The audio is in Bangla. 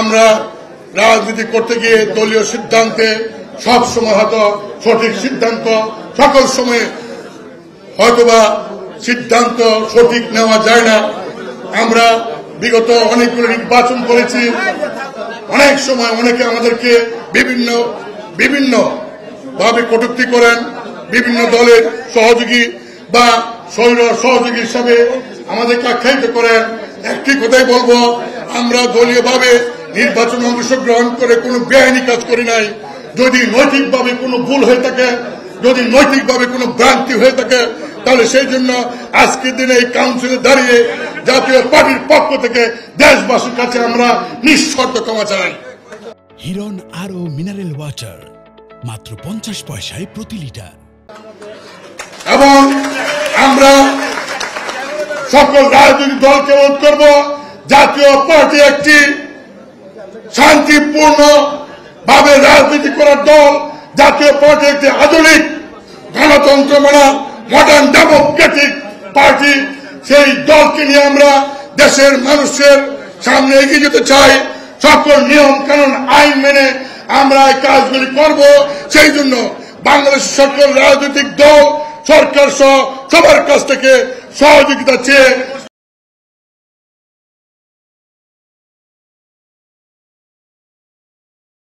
আমরা রাজনীতি করতে গিয়ে দলীয় সিদ্ধান্তে সব সময় হয়তো সঠিক সিদ্ধান্ত সকল সময়ে হয়তোবা সিদ্ধান্ত সঠিক নেওয়া যায় না। আমরা বিগত অনেকগুলো নির্বাচন করেছি, অনেক সময় অনেকে আমাদেরকে বিভিন্ন ভাবে কটূক্তি করেন, বিভিন্ন দলের সহযোগী বা সহযোগী হিসাবে আমাদেরকে আখ্যায়িত করেন। একটি কথাই বলবো, আমরা দলীয়ভাবে নির্বাচনে অংশগ্রহণ করে কোনো বেআইনি কাজ করি নাই। যদি নৈতিকভাবে কোনো ভুল হয়ে থাকে, যদি নৈতিকভাবে কোনো ভ্রান্তি হয়ে থাকে, তাহলে সেই জন্য আজকের দিনে এই কাউন্সিলে দাঁড়িয়ে জাতীয় পার্টির পক্ষ থেকে দেশবাসীর কাছে আমরা নিঃশর্ত ক্ষমা চাই। হিরন আরো মিনারেল ওয়াটার মাত্র 50 পয়সায় প্রতি লিটার। এবং আমরা সকল রাজনৈতিক দলকে অনুরোধ করব, জাতীয় পার্টি একটি শান্তিপূর্ণ ভাবে রাজনীতি করার দল। জাতীয় পার্টি একটি আধুনিক গণতন্ত্র মানা মডার্ন ডেমোক্রেটিক পার্টি। সেই দলকে নিয়ে আমরা দেশের মানুষের সামনে এগিয়ে যেতে চাই। সকল নিয়ম কানুন আইন মেনে আমরা এই কাজগুলি করব। সেই জন্য বাংলাদেশ সকল রাজনৈতিক দল, সরকার সহ সবার কাছ থেকে সহযোগিতা চেয়ে